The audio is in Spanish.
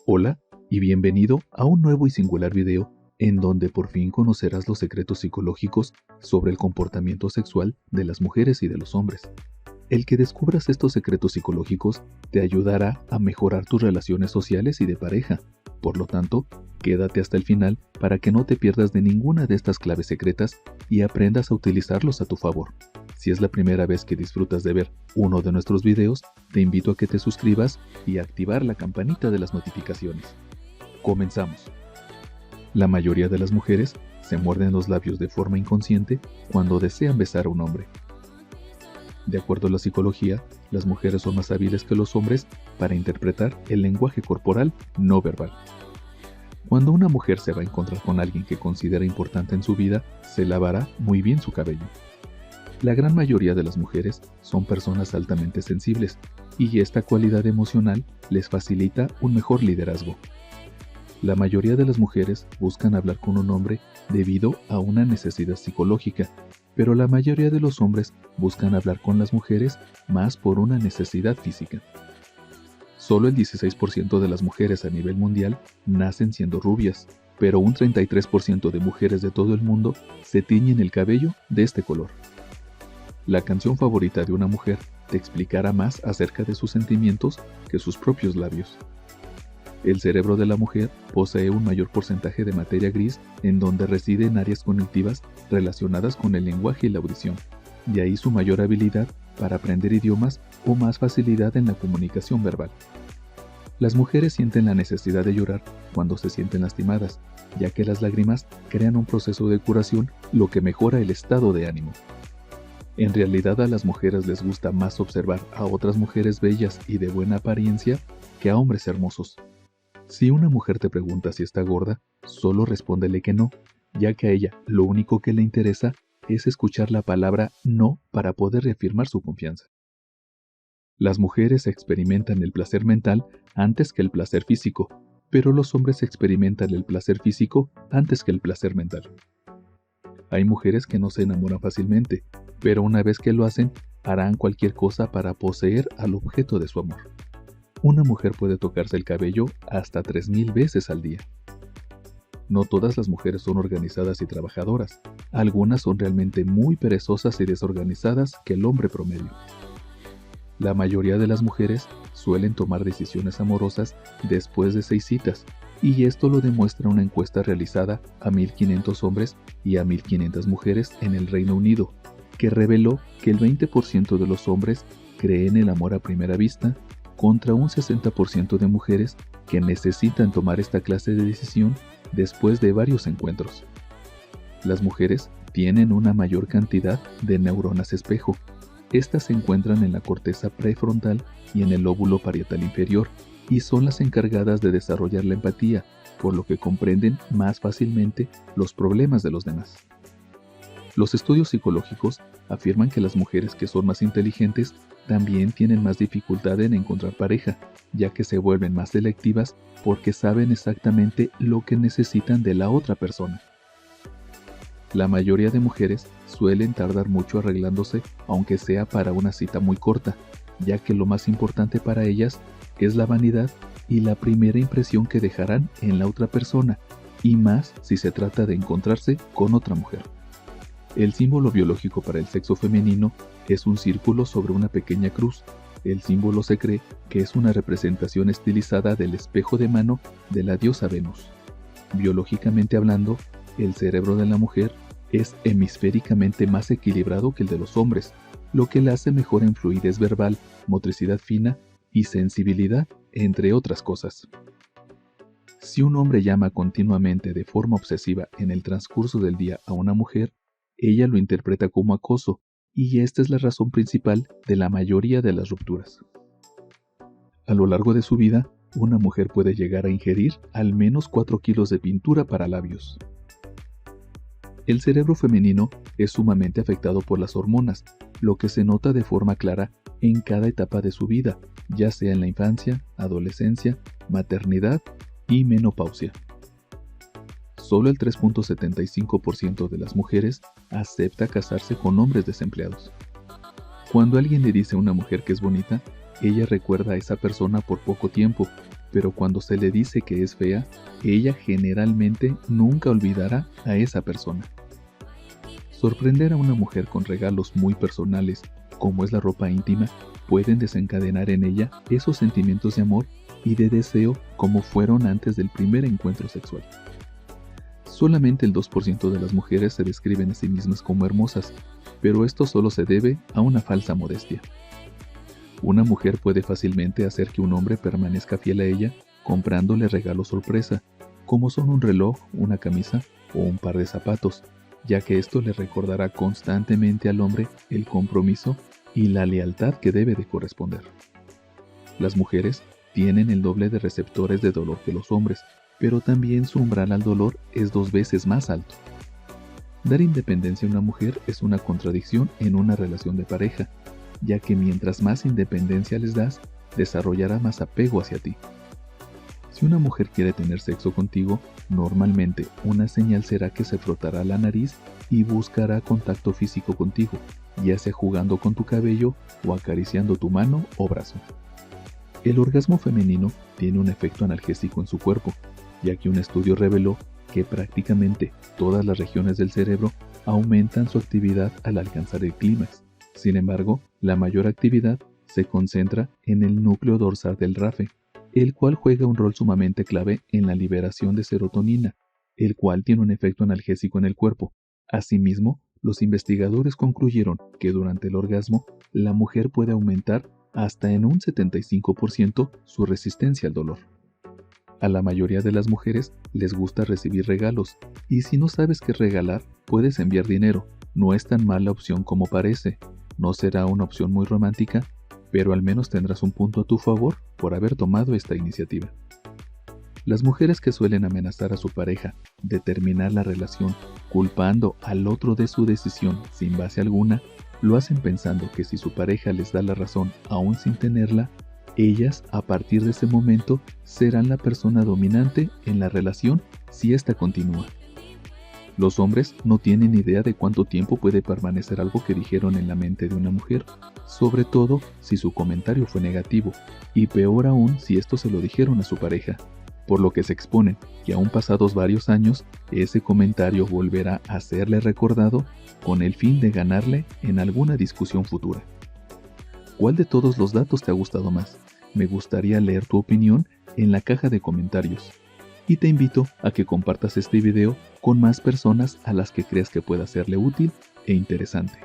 Hola y bienvenido a un nuevo y singular video en donde por fin conocerás los secretos psicológicos sobre el comportamiento sexual de las mujeres y de los hombres. El que descubras estos secretos psicológicos te ayudará a mejorar tus relaciones sociales y de pareja. Por lo tanto, quédate hasta el final para que no te pierdas de ninguna de estas claves secretas y aprendas a utilizarlos a tu favor. Si es la primera vez que disfrutas de ver uno de nuestros videos, te invito a que te suscribas y a activar la campanita de las notificaciones. Comenzamos. La mayoría de las mujeres se muerden los labios de forma inconsciente cuando desean besar a un hombre. De acuerdo a la psicología, las mujeres son más hábiles que los hombres para interpretar el lenguaje corporal no verbal. Cuando una mujer se va a encontrar con alguien que considera importante en su vida, se lavará muy bien su cabello. La gran mayoría de las mujeres son personas altamente sensibles y esta cualidad emocional les facilita un mejor liderazgo. La mayoría de las mujeres buscan hablar con un hombre debido a una necesidad psicológica, pero la mayoría de los hombres buscan hablar con las mujeres más por una necesidad física. Solo el 16% de las mujeres a nivel mundial nacen siendo rubias, pero un 33% de mujeres de todo el mundo se tiñen el cabello de este color. La canción favorita de una mujer te explicará más acerca de sus sentimientos que sus propios labios. El cerebro de la mujer posee un mayor porcentaje de materia gris en donde residen áreas cognitivas relacionadas con el lenguaje y la audición, de ahí su mayor habilidad para aprender idiomas o más facilidad en la comunicación verbal. Las mujeres sienten la necesidad de llorar cuando se sienten lastimadas, ya que las lágrimas crean un proceso de curación, lo que mejora el estado de ánimo. En realidad a las mujeres les gusta más observar a otras mujeres bellas y de buena apariencia que a hombres hermosos. Si una mujer te pregunta si está gorda, solo respóndele que no, ya que a ella lo único que le interesa es escuchar la palabra no para poder reafirmar su confianza. Las mujeres experimentan el placer mental antes que el placer físico, pero los hombres experimentan el placer físico antes que el placer mental. Hay mujeres que no se enamoran fácilmente, pero una vez que lo hacen, harán cualquier cosa para poseer al objeto de su amor. Una mujer puede tocarse el cabello hasta 3000 veces al día. No todas las mujeres son organizadas y trabajadoras. Algunas son realmente muy perezosas y desorganizadas que el hombre promedio. La mayoría de las mujeres suelen tomar decisiones amorosas después de 6 citas, y esto lo demuestra una encuesta realizada a 1500 hombres y a 1500 mujeres en el Reino Unido, que reveló que el 20% de los hombres creen el amor a primera vista, contra un 60% de mujeres que necesitan tomar esta clase de decisión después de varios encuentros. Las mujeres tienen una mayor cantidad de neuronas espejo. Estas se encuentran en la corteza prefrontal y en el lóbulo parietal inferior, y son las encargadas de desarrollar la empatía, por lo que comprenden más fácilmente los problemas de los demás. Los estudios psicológicos afirman que las mujeres que son más inteligentes también tienen más dificultad en encontrar pareja, ya que se vuelven más selectivas porque saben exactamente lo que necesitan de la otra persona. La mayoría de mujeres suelen tardar mucho arreglándose, aunque sea para una cita muy corta, ya que lo más importante para ellas es la vanidad y la primera impresión que dejarán en la otra persona, y más si se trata de encontrarse con otra mujer. El símbolo biológico para el sexo femenino es un círculo sobre una pequeña cruz. El símbolo se cree que es una representación estilizada del espejo de mano de la diosa Venus. Biológicamente hablando, el cerebro de la mujer es hemisféricamente más equilibrado que el de los hombres, lo que la hace mejor en fluidez verbal, motricidad fina y sensibilidad, entre otras cosas. Si un hombre llama continuamente de forma obsesiva en el transcurso del día a una mujer, ella lo interpreta como acoso, y esta es la razón principal de la mayoría de las rupturas. A lo largo de su vida, una mujer puede llegar a ingerir al menos 4 kilos de pintura para labios. El cerebro femenino es sumamente afectado por las hormonas, lo que se nota de forma clara en cada etapa de su vida, ya sea en la infancia, adolescencia, maternidad y menopausia. Solo el 3.75% de las mujeres acepta casarse con hombres desempleados. Cuando alguien le dice a una mujer que es bonita, ella recuerda a esa persona por poco tiempo, pero cuando se le dice que es fea, ella generalmente nunca olvidará a esa persona. Sorprender a una mujer con regalos muy personales, como es la ropa íntima, pueden desencadenar en ella esos sentimientos de amor y de deseo como fueron antes del primer encuentro sexual. Solamente el 2% de las mujeres se describen a sí mismas como hermosas, pero esto solo se debe a una falsa modestia. Una mujer puede fácilmente hacer que un hombre permanezca fiel a ella comprándole regalos sorpresa, como son un reloj, una camisa o un par de zapatos, ya que esto le recordará constantemente al hombre el compromiso y la lealtad que debe de corresponder. Las mujeres tienen el doble de receptores de dolor que los hombres, pero también su umbral al dolor es 2 veces más alto. Dar independencia a una mujer es una contradicción en una relación de pareja, ya que mientras más independencia les das, desarrollará más apego hacia ti. Si una mujer quiere tener sexo contigo, normalmente una señal será que se frotará la nariz y buscará contacto físico contigo, ya sea jugando con tu cabello o acariciando tu mano o brazo. El orgasmo femenino tiene un efecto analgésico en su cuerpo, ya que un estudio reveló que prácticamente todas las regiones del cerebro aumentan su actividad al alcanzar el clímax. Sin embargo, la mayor actividad se concentra en el núcleo dorsal del RAFE, el cual juega un rol sumamente clave en la liberación de serotonina, el cual tiene un efecto analgésico en el cuerpo. Asimismo, los investigadores concluyeron que durante el orgasmo, la mujer puede aumentar hasta en un 75% su resistencia al dolor. A la mayoría de las mujeres les gusta recibir regalos, y si no sabes qué regalar, puedes enviar dinero. No es tan mala opción como parece. No será una opción muy romántica, pero al menos tendrás un punto a tu favor por haber tomado esta iniciativa. Las mujeres que suelen amenazar a su pareja de terminar la relación culpando al otro de su decisión sin base alguna, lo hacen pensando que si su pareja les da la razón aún sin tenerla, ellas a partir de ese momento serán la persona dominante en la relación si ésta continúa. Los hombres no tienen idea de cuánto tiempo puede permanecer algo que dijeron en la mente de una mujer, sobre todo si su comentario fue negativo, y peor aún si esto se lo dijeron a su pareja, por lo que se exponen que aún pasados varios años, ese comentario volverá a serle recordado con el fin de ganarle en alguna discusión futura. ¿Cuál de todos los datos te ha gustado más? Me gustaría leer tu opinión en la caja de comentarios. Y te invito a que compartas este video con más personas a las que creas que pueda serle útil e interesante.